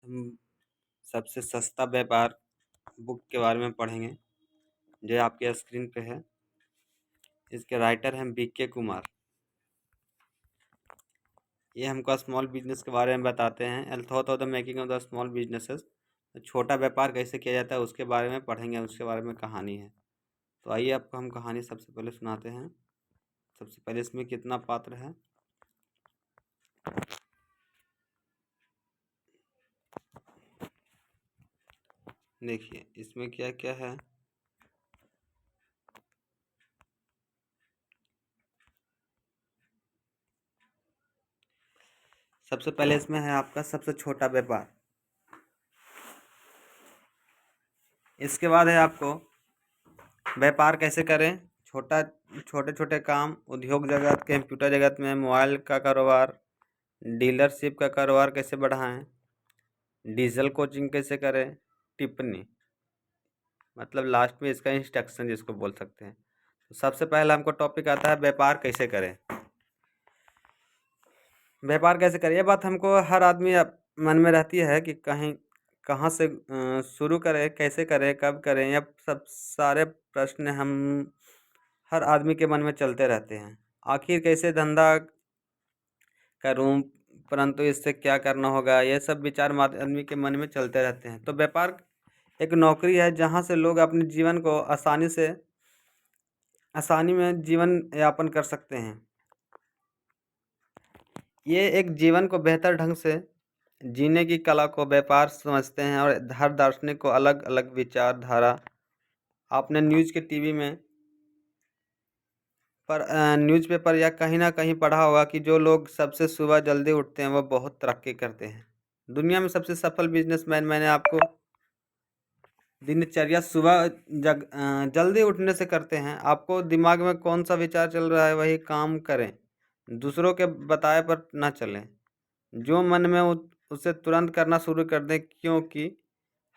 हम सबसे सस्ता व्यापार बुक के बारे में पढ़ेंगे, जो आपके स्क्रीन पे है। इसके राइटर हैं बीके कुमार। ये हमको स्मॉल बिजनेस के बारे में बताते हैं। एल्थोथ of the making of the small businesses, छोटा व्यापार कैसे किया जाता है उसके बारे में पढ़ेंगे, उसके बारे में कहानी है। तो आइए आपको हम कहानी सबसे पहले सुनाते हैं। सबसे पहले इसमें कितना पात्र है। देखिए इसमें क्या क्या है। सबसे पहले इसमें है आपका सबसे छोटा व्यापार। इसके बाद है आपको व्यापार कैसे करें। छोटे छोटे काम, उद्योग जगत, कंप्यूटर जगत में मोबाइल का कारोबार, डीलरशिप का कारोबार कैसे बढ़ाएं, डीजल कोचिंग कैसे करें, टिप्पणी, मतलब लास्ट में इसका इंस्ट्रक्शन जिसको बोल सकते हैं। तो सबसे पहले हमको टॉपिक आता है व्यापार कैसे करें। व्यापार कैसे करें, ये बात हमको हर आदमी मन में रहती है कि कहाँ से शुरू करें, कैसे करें, कब करें। यह सब सारे प्रश्न हम हर आदमी के मन में चलते रहते हैं। आखिर कैसे धंधा करूं, परंतु इससे क्या करना होगा, ये सब विचार आदमी के मन में चलते रहते हैं। तो व्यापार एक नौकरी है जहां से लोग अपने जीवन को आसानी में जीवन यापन कर सकते हैं। ये एक जीवन को बेहतर ढंग से जीने की कला को व्यापार समझते हैं। और हर दार्शनिक को अलग अलग विचारधारा। आपने न्यूज़ के टीवी में पर न्यूज़पेपर या कहीं ना कहीं पढ़ा होगा कि जो लोग सबसे सुबह जल्दी उठते हैं वो बहुत तरक्की करते हैं। दुनिया में सबसे सफल बिजनेसमैन मैंने आपको दिनचर्या सुबह जल्दी उठने से करते हैं। आपको दिमाग में कौन सा विचार चल रहा है वही काम करें, दूसरों के बताए पर ना चलें। जो मन में उसे तुरंत करना शुरू कर दें, क्योंकि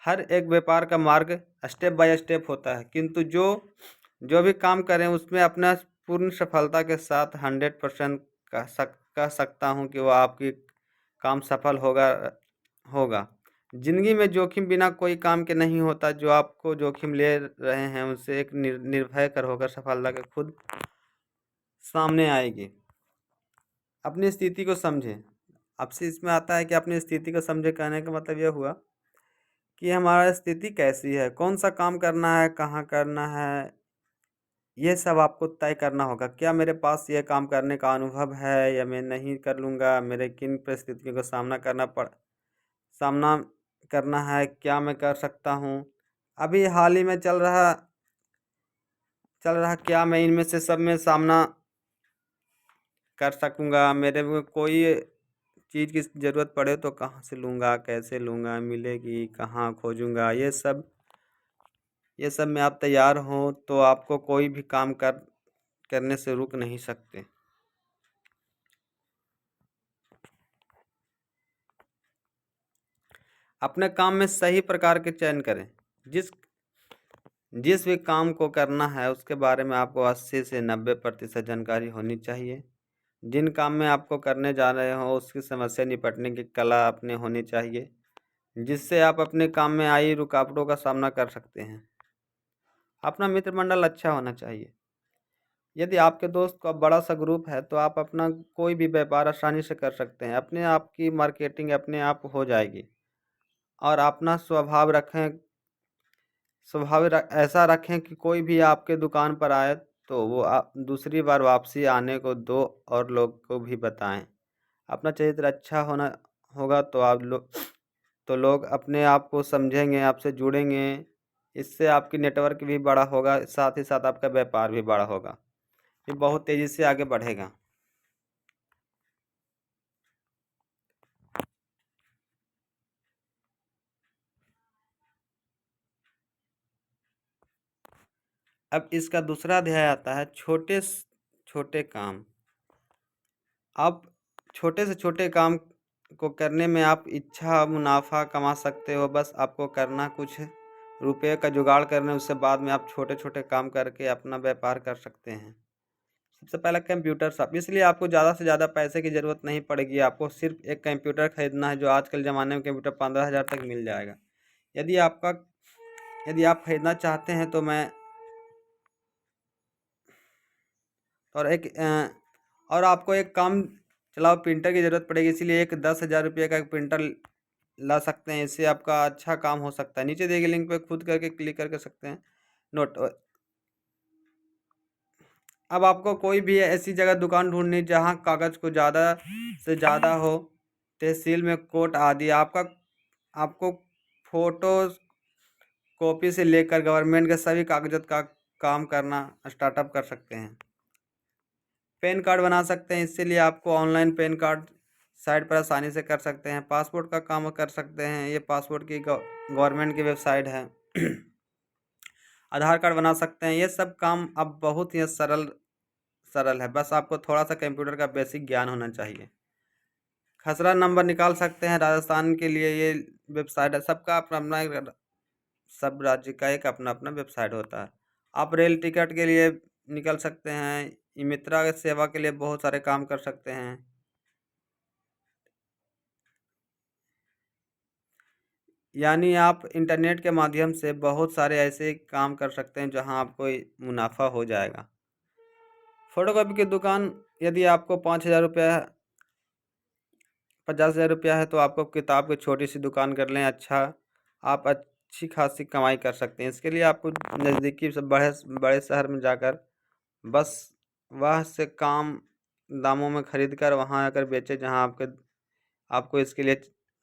हर एक व्यापार का मार्ग स्टेप बाय स्टेप होता है। किंतु जो जो भी काम करें उसमें अपना पूर्ण सफलता के साथ 100% कह सकता हूँ कि वो आपकी काम सफल होगा। जिंदगी में जोखिम बिना कोई काम के नहीं होता। जो आपको जोखिम ले रहे हैं उनसे एक निर्भय कर होकर सफलता के खुद सामने आएगी। अपनी स्थिति को समझें। आपसे इसमें आता है कि अपनी स्थिति को समझे, कहने का मतलब यह हुआ कि हमारा स्थिति कैसी है, कौन सा काम करना है, कहाँ करना है, ये सब आपको तय करना होगा। क्या मेरे पास ये काम करने का अनुभव है या मैं नहीं कर लूँगा, मेरे किन परिस्थितियों का सामना करना है, क्या मैं कर सकता हूँ। अभी हाल ही में चल रहा क्या मैं इनमें से सब में सामना कर सकूँगा। मेरे को कोई चीज़ की ज़रूरत पड़े तो कहाँ से लूँगा, कैसे लूँगा, मिलेगी कहाँ, खोजूँगा। ये सब में आप तैयार हो तो आपको कोई भी काम करने से रुक नहीं सकते। अपने काम में सही प्रकार के चयन करें। जिस जिस भी काम को करना है उसके बारे में आपको 80 से 90% जानकारी होनी चाहिए। जिन काम में आपको करने जा रहे हो उसकी समस्या निपटने की कला अपने होनी चाहिए, जिससे आप अपने काम में आई रुकावटों का सामना कर सकते हैं। अपना मित्र मंडल अच्छा होना चाहिए। यदि आपके दोस्त का बड़ा सा ग्रुप है तो आप अपना कोई भी व्यापार आसानी से कर सकते हैं। अपने आप की मार्केटिंग अपने आप हो जाएगी। और अपना ऐसा रखें कि कोई भी आपके दुकान पर आए तो वो दूसरी बार वापसी आने को दो और लोग को भी बताएं। अपना चरित्र अच्छा होना होगा तो लोग अपने आप को समझेंगे, आपसे जुड़ेंगे। इससे आपकी नेटवर्क भी बड़ा होगा, साथ ही साथ आपका व्यापार भी बड़ा होगा। ये बहुत तेज़ी से आगे बढ़ेगा। अब इसका दूसरा अध्याय आता है छोटे छोटे काम। आप छोटे से छोटे काम को करने में आप इच्छा मुनाफा कमा सकते हो। बस आपको करना कुछ रुपये का जुगाड़ करने, उससे बाद में आप छोटे छोटे काम करके अपना व्यापार कर सकते हैं। सबसे पहला कंप्यूटर शॉप, इसलिए आपको ज़्यादा से ज़्यादा पैसे की ज़रूरत नहीं पड़ेगी। आपको सिर्फ एक कंप्यूटर खरीदना है, जो आजकल ज़माने में कंप्यूटर 15,000 तक मिल जाएगा। यदि आपका यदि आप खरीदना चाहते हैं तो मैं और एक और आपको एक काम चलाओ प्रिंटर की ज़रूरत पड़ेगी, इसीलिए एक 10,000 रुपये का एक प्रिंटर ला सकते हैं। इससे आपका अच्छा काम हो सकता है। नीचे दिए गए लिंक पे खुद करके क्लिक करके सकते हैं। नोट, अब आपको कोई भी ऐसी जगह दुकान ढूंढनी जहां कागज़ को ज़्यादा से ज़्यादा हो, तहसील में कोर्ट आदि। आपको फोटो कॉपी से लेकर गवर्नमेंट के सभी कागजात का काम करना स्टार्टअप कर सकते हैं। पैन कार्ड बना सकते हैं, इसीलिए आपको ऑनलाइन पैन कार्ड साइट पर आसानी से कर सकते हैं। पासपोर्ट का काम कर सकते हैं, ये पासपोर्ट की गवर्नमेंट की वेबसाइट है। आधार कार्ड बना सकते हैं। ये सब काम अब बहुत ही सरल सरल है, बस आपको थोड़ा सा कंप्यूटर का बेसिक ज्ञान होना चाहिए। खसरा नंबर निकाल सकते हैं, राजस्थान के लिए ये वेबसाइट है। सबका अपना अपना, सब राज्य का एक अपना अपना वेबसाइट होता है। आप रेल टिकट के लिए निकल सकते हैं। ई मित्रा सेवा के लिए बहुत सारे काम कर सकते हैं। यानी आप इंटरनेट के माध्यम से बहुत सारे ऐसे काम कर सकते हैं जहां आपको मुनाफा हो जाएगा। फोटोकॉपी की दुकान, यदि आपको 5,000 रुपया 50,000 रुपया है तो आपको किताब की छोटी सी दुकान कर लें। अच्छा, आप अच्छी खासी कमाई कर सकते हैं। इसके लिए आपको नज़दीकी से बड़े बड़े शहर में जाकर बस वह से काम दामों में खरीद कर वहाँ आकर बेचें, जहाँ आपको इसके लिए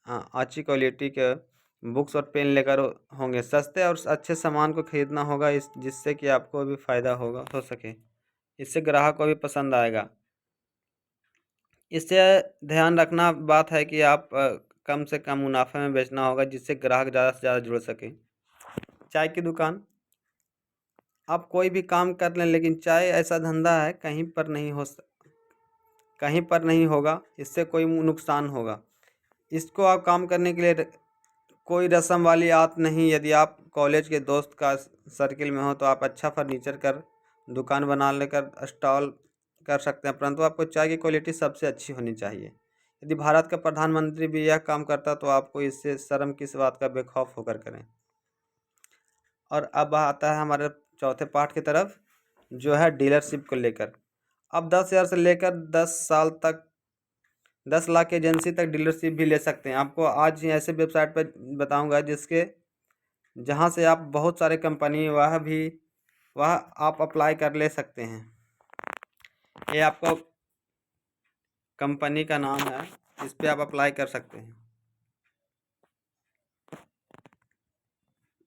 अच्छी क्वालिटी के बुक्स और पेन लेकर होंगे। सस्ते और अच्छे सामान को खरीदना होगा, इस जिससे कि आपको भी फ़ायदा होगा हो सके। इससे ग्राहक को भी पसंद आएगा। इससे ध्यान रखना बात है कि आप कम से कम मुनाफे में बेचना होगा, जिससे ग्राहक ज़्यादा से ज़्यादा जुड़ सके। चाय की दुकान, आप कोई भी काम कर लें, लेकिन चाय ऐसा धंधा है कहीं पर नहीं होगा, इससे कोई नुकसान होगा। इसको आप काम करने के लिए कोई रस्म वाली बात नहीं। यदि आप कॉलेज के दोस्त का सर्किल में हो तो आप अच्छा फर्नीचर कर दुकान बना लेकर स्टॉल कर सकते हैं, परंतु आपको चाय की क्वालिटी सबसे अच्छी होनी चाहिए। यदि भारत का प्रधानमंत्री भी यह काम करता तो आपको इससे शर्म किस बात का, बेखौफ होकर करें। और अब आता है हमारे चौथे पार्ट की तरफ, जो है डीलरशिप को लेकर। अब 10,000 से लेकर 10 साल तक 10 लाख की एजेंसी तक डीलरशिप भी ले सकते हैं। आपको आज ही ऐसे वेबसाइट पर बताऊंगा जिसके जहां से आप बहुत सारे कंपनी वह आप अप्लाई कर ले सकते हैं। ये आपको कंपनी का नाम है, इस पे आप अप्लाई कर सकते हैं।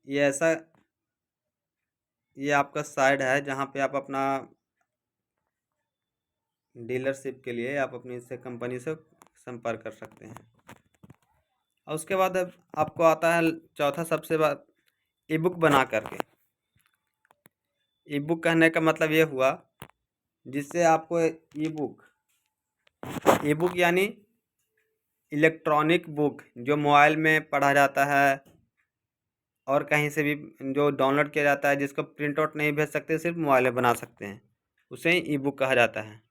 ये ऐसा ये आपका साइट है जहाँ पे आप अपना डीलरशिप के लिए आप अपनी से कंपनी से संपर्क कर सकते हैं। और उसके बाद अब आपको आता है चौथा सबसे बात, ई बुक बना करके। ई बुक कहने का मतलब ये हुआ जिससे आपको ई बुक यानी इलेक्ट्रॉनिक बुक, जो मोबाइल में पढ़ा जाता है और कहीं से भी जो डाउनलोड किया जाता है, जिसको प्रिंट आउट नहीं भेज सकते, सिर्फ मोबाइल में बना सकते हैं, उसे ई बुक कहा जाता है।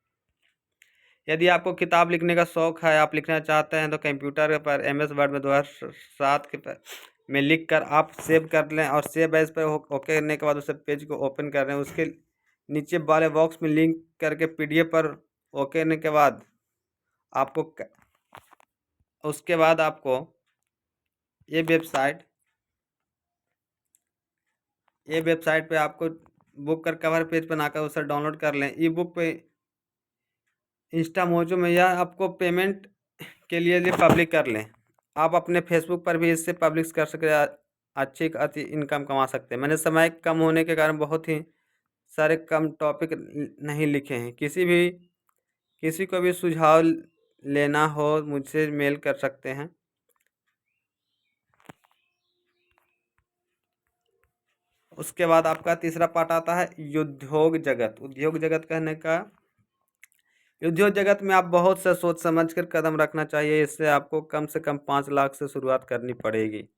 यदि आपको किताब लिखने का शौक़ है, आप लिखना चाहते हैं, तो कंप्यूटर पर MS वर्ड में 2007 में लिख कर आप सेव कर लें, और सेव एज पर ओके करने के बाद उसे पेज को ओपन कर लें। उसके नीचे वाले बॉक्स में लिंक करके PDF पर ओके करने के बाद आपको ये वेबसाइट पे आपको बुक कर कवर पेज बनाकर उसे डाउनलोड कर लें। ई बुक पे इंस्टा मोजो में यह आपको पेमेंट के लिए पब्लिक कर लें। आप अपने फेसबुक पर भी इससे पब्लिश कर सकते हैं, अच्छी इनकम कमा सकते हैं। मैंने समय कम होने के कारण बहुत ही सारे कम टॉपिक नहीं लिखे हैं। किसी को भी सुझाव लेना हो मुझसे मेल कर सकते हैं। उसके बाद आपका तीसरा पार्ट आता है उद्योग जगत। उद्योग जगत में आप बहुत से सोच समझ कर कदम रखना चाहिए। इससे आपको कम से कम 5 लाख से शुरुआत करनी पड़ेगी।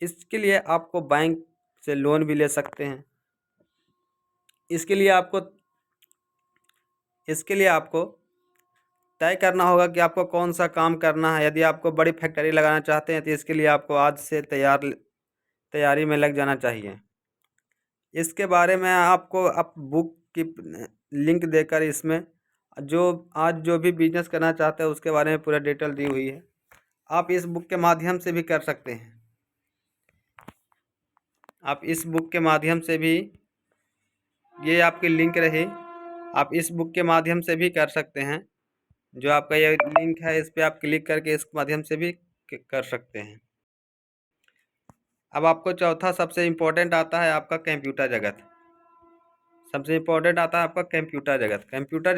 इसके लिए आपको बैंक से लोन भी ले सकते हैं। इसके लिए आपको इसके लिए आपको तय करना होगा कि आपको कौन सा काम करना है। यदि आपको बड़ी फैक्ट्री लगाना चाहते हैं तो इसके लिए आपको आज से तैयारी में लग जाना चाहिए। इसके बारे में आपको आप बुक की लिंक देकर इसमें जो आज जो भी बिजनेस करना चाहते हैं उसके बारे में पूरा डिटेल दी हुई है। आप इस बुक के माध्यम से भी कर सकते हैं। आप इस बुक के माध्यम से भी, ये आपकी लिंक रही, आप इस बुक के माध्यम से भी कर सकते हैं। जो आपका ये लिंक है इस पर आप क्लिक करके इस माध्यम से भी कर सकते हैं। अब आपको चौथा सबसे इम्पोर्टेंट आता है आपका कंप्यूटर जगत। सबसे इम्पोर्टेंट आता है आपका कंप्यूटर जगत। कंप्यूटर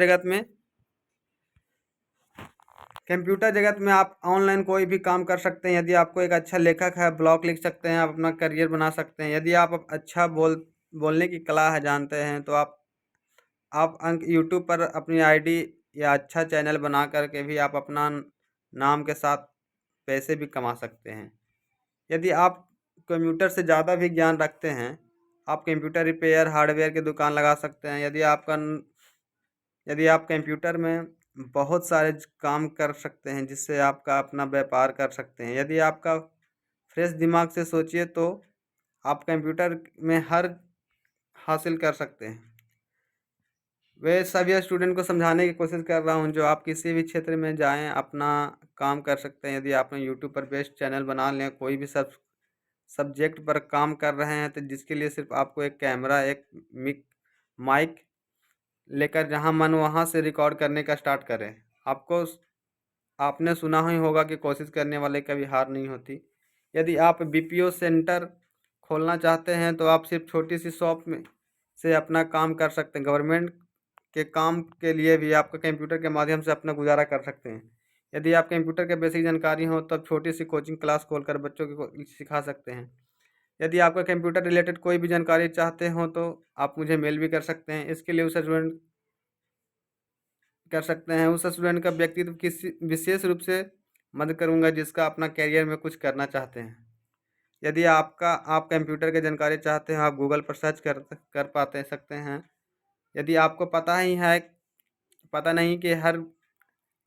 जगत में आप ऑनलाइन कोई भी काम कर सकते हैं। यदि आपको एक अच्छा लेखक है, ब्लॉग लिख सकते हैं, आप अपना करियर बना सकते हैं। यदि आप अच्छा बोलने की कला है जानते हैं तो आप अंक यूट्यूब पर अपनी आईडी या अच्छा चैनल बना करके भी आप अपना नाम के साथ पैसे भी कमा सकते हैं। यदि आप कंप्यूटर से ज़्यादा भी ज्ञान रखते हैं, आप कंप्यूटर रिपेयर हार्डवेयर की दुकान लगा सकते हैं। यदि आप कंप्यूटर में बहुत सारे काम कर सकते हैं जिससे आपका अपना व्यापार कर सकते हैं। यदि आपका फ्रेश दिमाग से सोचिए तो आप कंप्यूटर में हर हासिल कर सकते हैं। वे सभी स्टूडेंट को समझाने की कोशिश कर रहा हूँ जो आप किसी भी क्षेत्र में जाएं अपना काम कर सकते हैं। यदि आपने यूट्यूब पर बेस्ट चैनल बना लें, कोई भी सब्जेक्ट पर काम कर रहे हैं तो जिसके लिए सिर्फ आपको एक कैमरा, एक माइक लेकर जहां मन वहां से रिकॉर्ड करने का स्टार्ट करें। आपने सुना ही होगा कि कोशिश करने वाले कभी हार नहीं होती। यदि आप बीपीओ सेंटर खोलना चाहते हैं तो आप सिर्फ छोटी सी शॉप में से अपना काम कर सकते हैं। गवर्नमेंट के काम के लिए भी आपका कंप्यूटर के माध्यम से अपना गुजारा कर सकते हैं। यदि आप कंप्यूटर के बेसिक जानकारी हो तो आप छोटी सी कोचिंग क्लास खोलकर बच्चों को सिखा सकते हैं। यदि आपका कंप्यूटर रिलेटेड कोई भी जानकारी चाहते हो तो आप मुझे मेल भी कर सकते हैं। इसके लिए उस स्टूडेंट का व्यक्तित्व किसी विशेष रूप से मदद करूंगा जिसका अपना करियर में कुछ करना चाहते हैं। यदि आप कंप्यूटर की जानकारी चाहते हैं, आप गूगल पर सर्च कर पाते सकते हैं। यदि आपको पता नहीं कि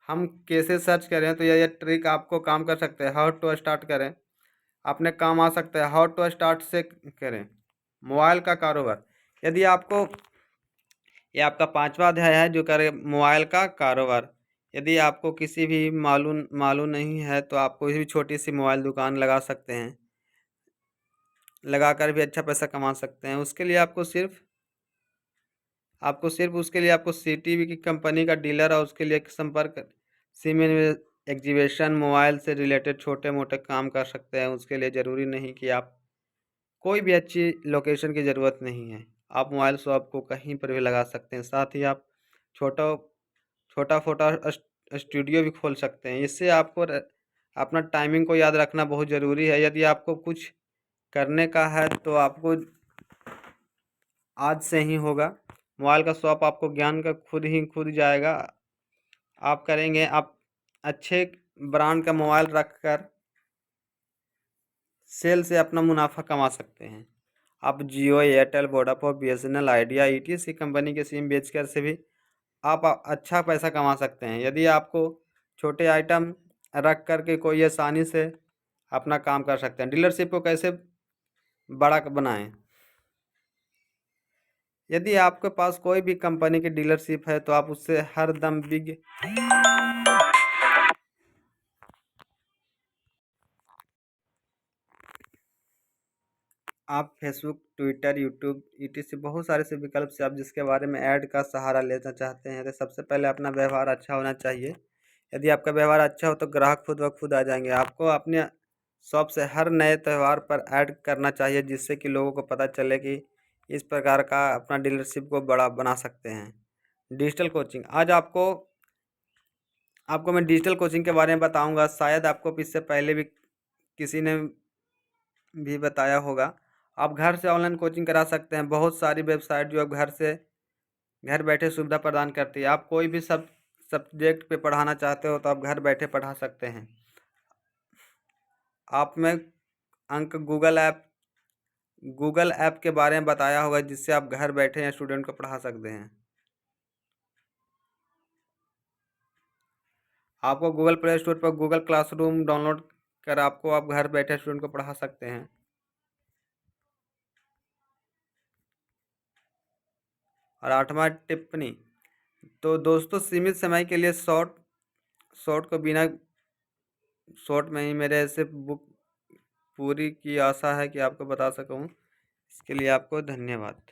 हम कैसे सर्च करें तो यह ट्रिक आपको काम कर सकते हैं। हाउ टू स्टार्ट करें, अपने काम आ सकता है। हाउ टू स्टार्ट से करें मोबाइल का कारोबार। यदि आपको ये आपका पांचवा अध्याय है जो करे मोबाइल का कारोबार। यदि आपको किसी भी मालूम नहीं है तो आप कोई भी छोटी सी मोबाइल दुकान लगा सकते हैं, लगाकर भी अच्छा पैसा कमा सकते हैं। उसके लिए आपको सीटीवी की कंपनी का डीलर और उसके लिए संपर्क सिम एग्जीबिशन मोबाइल से रिलेटेड छोटे मोटे काम कर सकते हैं। उसके लिए ज़रूरी नहीं कि आप कोई भी अच्छी लोकेशन की ज़रूरत नहीं है। आप मोबाइल शॉप को कहीं पर भी लगा सकते हैं। साथ ही आप छोटा छोटा फोटा स्टूडियो भी खोल सकते हैं। इससे आपको अपना टाइमिंग को याद रखना बहुत ज़रूरी है। यदि आपको कुछ करने का है तो आपको आज से ही होगा। मोबाइल का शॉप आपको ज्ञान का खुद जाएगा। आप करेंगे, आप अच्छे ब्रांड का मोबाइल रखकर सेल से अपना मुनाफा कमा सकते हैं। आप Jio, Airtel, Vodafone, BSNL, Idea, etc company के सिम बेचकर से भी आप अच्छा पैसा कमा सकते हैं। यदि आपको छोटे आइटम रख करके कोई आसानी से अपना काम कर सकते हैं। डीलरशिप को कैसे बड़ा बनाएं। यदि आपके पास कोई भी कंपनी की डीलरशिप है तो आप उससे हर दम आप फेसबुक, ट्विटर, यूट्यूब, ईटीसी बहुत सारे से विकल्प से आप जिसके बारे में ऐड का सहारा लेना चाहते हैं तो सबसे पहले अपना व्यवहार अच्छा होना चाहिए। यदि आपका व्यवहार अच्छा हो तो ग्राहक खुद ब खुद आ जाएंगे। आपको अपने शॉप से हर नए त्यौहार पर ऐड करना चाहिए जिससे कि लोगों को पता चले कि इस प्रकार का अपना डीलरशिप को बड़ा बना सकते हैं। Digital coaching. आज आपको मैं डिजिटल कोचिंग के बारे में बताऊंगा। शायद आपको इससे पहले भी किसी ने भी बताया होगा। आप घर से ऑनलाइन कोचिंग करा सकते हैं। बहुत सारी वेबसाइट जो आप घर बैठे सुविधा प्रदान करती है। आप कोई भी सब्जेक्ट पे पढ़ाना चाहते हो तो आप घर बैठे पढ़ा सकते हैं। आप में अंक गूगल ऐप के बारे में बताया होगा जिससे आप घर बैठे स्टूडेंट को पढ़ा सकते हैं। आपको गूगल प्ले स्टोर पर गूगल क्लासरूम डाउनलोड कर आपको आप घर बैठे स्टूडेंट को पढ़ा सकते हैं। और 8वां टिप्पणी, तो दोस्तों सीमित समय के लिए शॉर्ट शॉर्ट को बिना शॉर्ट में ही मेरे ऐसे बुक पूरी की आशा है कि आपको बता सकूं। इसके लिए आपको धन्यवाद।